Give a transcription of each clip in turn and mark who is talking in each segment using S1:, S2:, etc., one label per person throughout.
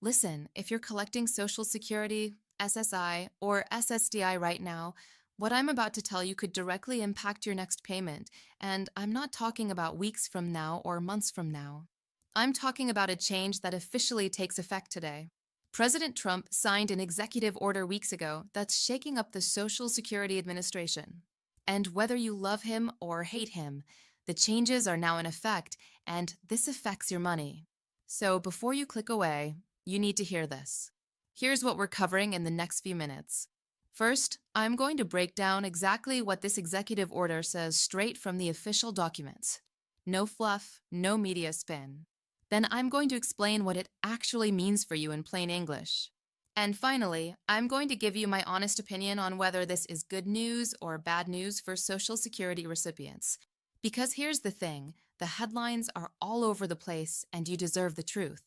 S1: Listen, if you're collecting Social Security, SSI, or SSDI right now, what I'm about to tell you could directly impact your next payment, and I'm not talking about weeks from now or months from now. I'm talking about a change that officially takes effect today. President Trump signed an executive order weeks ago that's shaking up the Social Security Administration. And whether you love him or hate him, the changes are now in effect, and this affects your money. So before you click away, you need to hear this. Here's what we're covering in the next few minutes. First, I'm going to break down exactly what this executive order says straight from the official documents. No fluff, no media spin. Then I'm going to explain what it actually means for you in plain English. And finally, I'm going to give you my honest opinion on whether this is good news or bad news for Social Security recipients. Because here's the thing, the headlines are all over the place and you deserve the truth.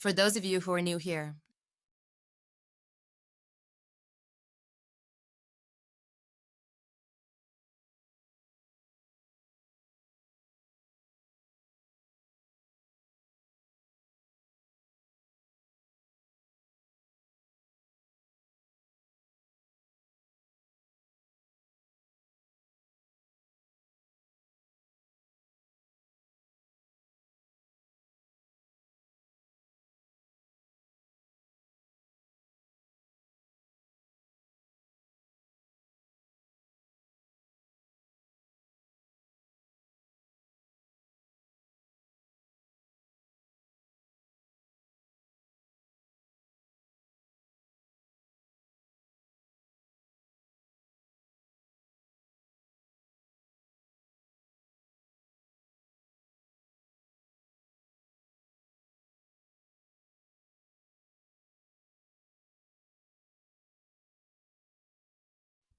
S1: For those of you who are new here,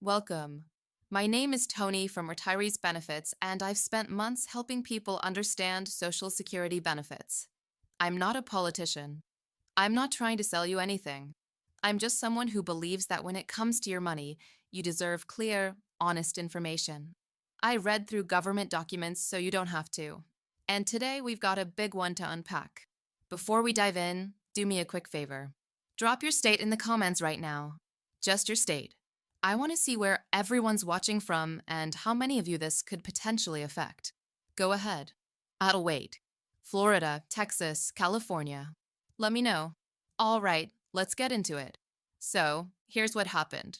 S1: welcome. My name is Tony from Retirees Benefits, and I've spent months helping people understand Social Security benefits. I'm not a politician. I'm not trying to sell you anything. I'm just someone who believes that when it comes to your money, you deserve clear, honest information. I read through government documents so you don't have to. And today we've got a big one to unpack. Before we dive in, do me a quick favor. Drop your state in the comments right now. Just your state. I want to see where everyone's watching from and how many of you this could potentially affect. Go ahead. I'll wait. Florida, Texas, California. Let me know. All right, let's get into it. So, here's what happened.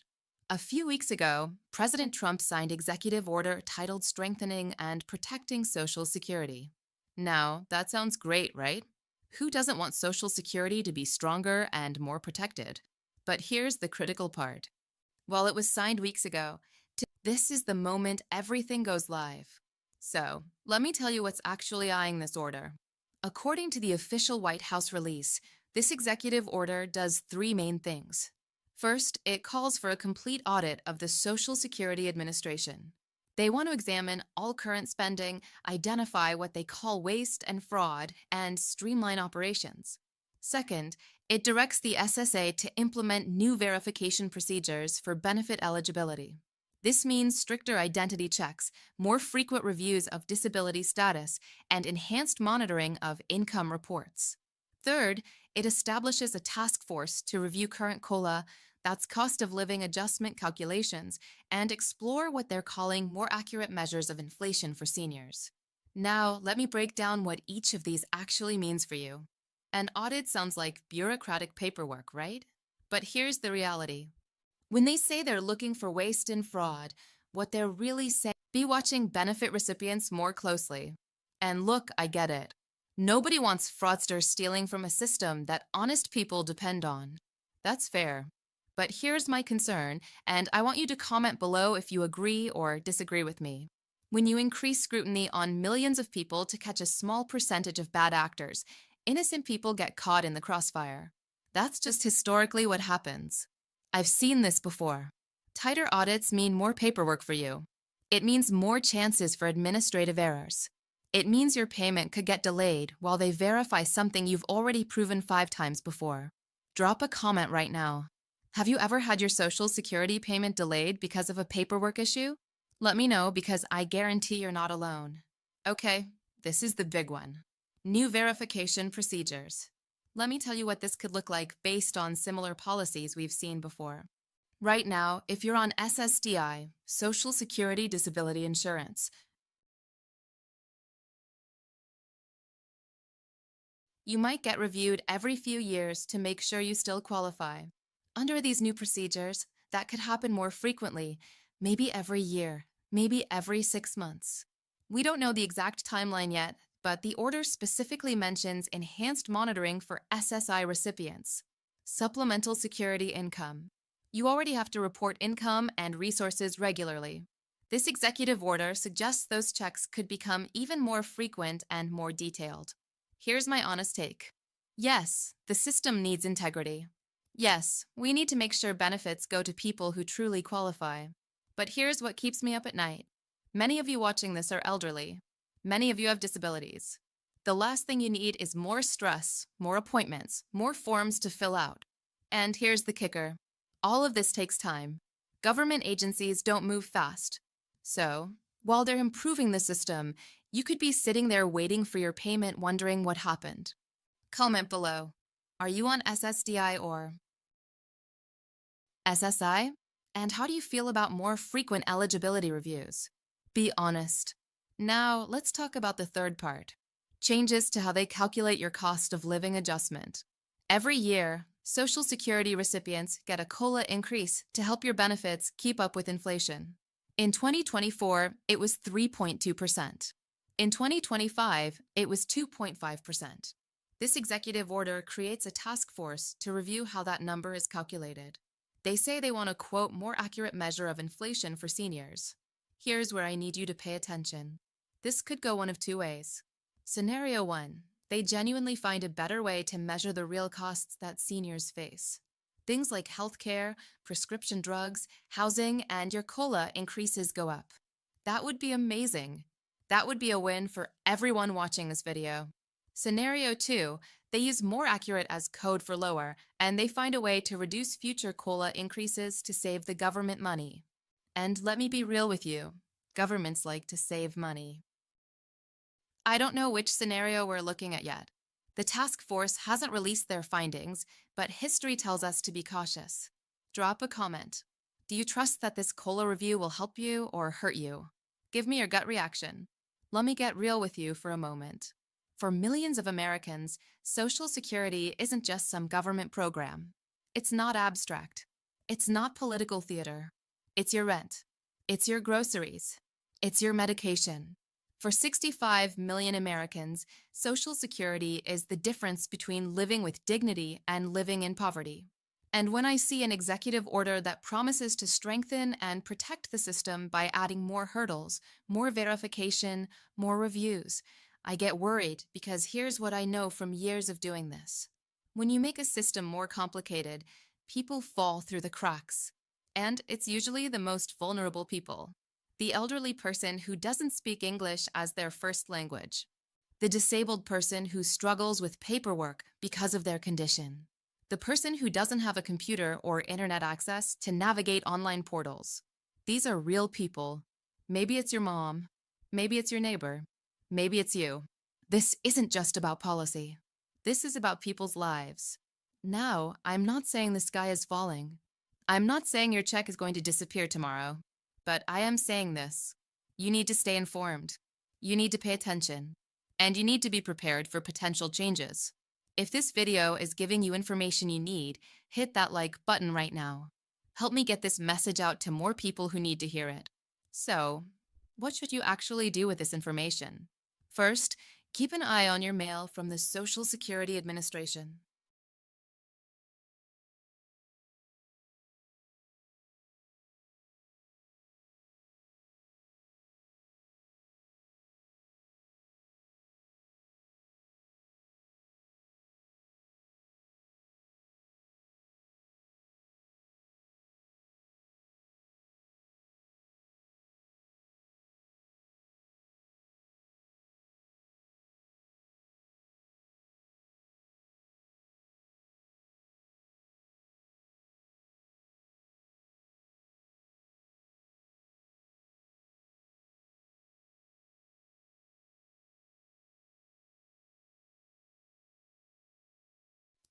S1: A few weeks ago, President Trump signed Executive Order titled Strengthening and Protecting Social Security. Now, that sounds great, right? Who doesn't want Social Security to be stronger and more protected? But here's the critical part. While it was signed weeks ago, this is the moment everything goes live. So, let me tell you what's actually eyeing this order. According to the official White House release, this executive order does three main things. First, it calls for a complete audit of the Social Security Administration. They want to examine all current spending, identify what they call waste and fraud, and streamline operations. Second, it directs the SSA to implement new verification procedures for benefit eligibility. This means stricter identity checks, more frequent reviews of disability status, and enhanced monitoring of income reports. Third, it establishes a task force to review current COLA, that's cost of living adjustment calculations, and explore what they're calling more accurate measures of inflation for seniors. Now, let me break down what each of these actually means for you. An audit sounds like bureaucratic paperwork, right? But here's the reality. When they say they're looking for waste and fraud, what they're really saying is be watching benefit recipients more closely. And look, I get it. Nobody wants fraudsters stealing from a system that honest people depend on. That's fair. But here's my concern, and I want you to comment below if you agree or disagree with me. When you increase scrutiny on millions of people to catch a small percentage of bad actors, innocent people get caught in the crossfire. That's just historically what happens. I've seen this before. Tighter audits mean more paperwork for you. It means more chances for administrative errors. It means your payment could get delayed while they verify something you've already proven 5 times before. Drop a comment right now. Have you ever had your Social Security payment delayed because of a paperwork issue? Let me know because I guarantee you're not alone. Okay, this is the big one. New verification procedures. Let me tell you what this could look like based on similar policies we've seen before. Right now, if you're on SSDI, Social Security Disability Insurance, you might get reviewed every few years to make sure you still qualify. Under these new procedures, that could happen more frequently, maybe every year, maybe every 6 months. We don't know the exact timeline yet, but the order specifically mentions enhanced monitoring for SSI recipients, supplemental security income. You already have to report income and resources regularly. This executive order suggests those checks could become even more frequent and more detailed. Here's my honest take. Yes, the system needs integrity. Yes, we need to make sure benefits go to people who truly qualify. But here's what keeps me up at night. Many of you watching this are elderly. Many of you have disabilities. The last thing you need is more stress, more appointments, more forms to fill out. And here's the kicker. All of this takes time. Government agencies don't move fast. So, while they're improving the system, you could be sitting there waiting for your payment wondering what happened. Comment below. Are you on SSDI or SSI? And how do you feel about more frequent eligibility reviews? Be honest. Now, let's talk about the third part. Changes to how they calculate your cost of living adjustment. Every year, Social Security recipients get a COLA increase to help your benefits keep up with inflation. In 2024, it was 3.2%. In 2025, it was 2.5%. This executive order creates a task force to review how that number is calculated. They say they want a, quote, more accurate measure of inflation for seniors. Here's where I need you to pay attention. This could go one of two ways. Scenario 1, they genuinely find a better way to measure the real costs that seniors face. Things like healthcare, prescription drugs, housing, and your COLA increases go up. That would be amazing. That would be a win for everyone watching this video. Scenario 2, they use more accurate as code for lower, and they find a way to reduce future COLA increases to save the government money. And let me be real with you, governments like to save money. I don't know which scenario we're looking at yet. The task force hasn't released their findings, but history tells us to be cautious. Drop a comment. Do you trust that this COLA review will help you or hurt you? Give me your gut reaction. Let me get real with you for a moment. For millions of Americans, Social Security isn't just some government program. It's not abstract. It's not political theater. It's your rent. It's your groceries. It's your medication. For 65 million Americans, Social Security is the difference between living with dignity and living in poverty. And when I see an executive order that promises to strengthen and protect the system by adding more hurdles, more verification, more reviews, I get worried because here's what I know from years of doing this. When you make a system more complicated, people fall through the cracks. And it's usually the most vulnerable people. The elderly person who doesn't speak English as their first language. The disabled person who struggles with paperwork because of their condition. The person who doesn't have a computer or internet access to navigate online portals. These are real people. Maybe it's your mom. Maybe it's your neighbor. Maybe it's you. This isn't just about policy. This is about people's lives. Now, I'm not saying the sky is falling. I'm not saying your check is going to disappear tomorrow. But I am saying this. You need to stay informed. You need to pay attention. And you need to be prepared for potential changes. If this video is giving you information you need, hit that like button right now. Help me get this message out to more people who need to hear it. So, what should you actually do with this information? First, keep an eye on your mail from the Social Security Administration.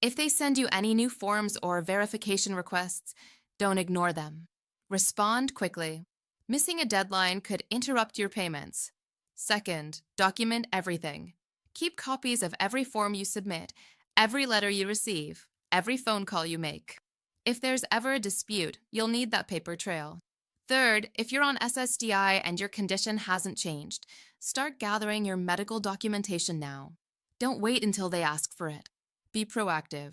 S1: If they send you any new forms or verification requests, don't ignore them. Respond quickly. Missing a deadline could interrupt your payments. Second, document everything. Keep copies of every form you submit, every letter you receive, every phone call you make. If there's ever a dispute, you'll need that paper trail. Third, if you're on SSDI and your condition hasn't changed, start gathering your medical documentation now. Don't wait until they ask for it. Be proactive.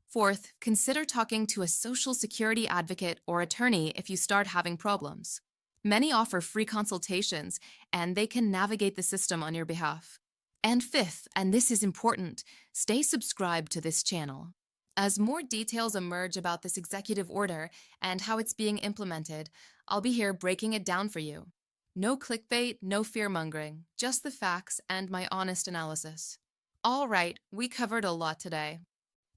S1: Fourth, consider talking to a Social Security advocate or attorney if you start having problems. Many offer free consultations, and they can navigate the system on your behalf. And fifth, and this is important, stay subscribed to this channel. As more details emerge about this executive order and how it's being implemented, I'll be here breaking it down for you. No clickbait, no fear-mongering, just the facts and my honest analysis. All right, we covered a lot today.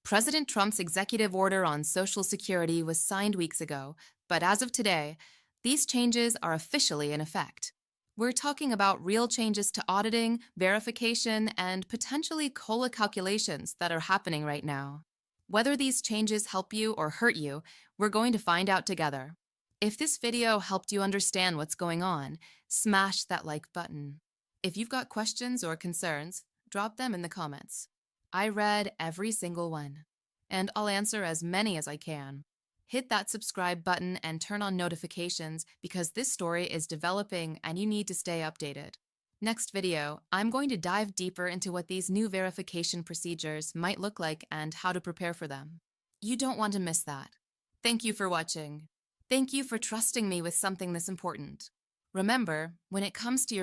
S1: President Trump's executive order on Social Security was signed weeks ago, but as of today, these changes are officially in effect. We're talking about real changes to auditing, verification, and potentially COLA calculations that are happening right now. Whether these changes help you or hurt you, we're going to find out together. If this video helped you understand what's going on, smash that like button. If you've got questions or concerns, drop them in the comments. I read every single one, and I'll answer as many as I can. Hit that subscribe button and turn on notifications because this story is developing and you need to stay updated. Next video, I'm going to dive deeper into what these new verification procedures might look like and how to prepare for them. You don't want to miss that. Thank you for watching. Thank you for trusting me with something this important. Remember, when it comes to your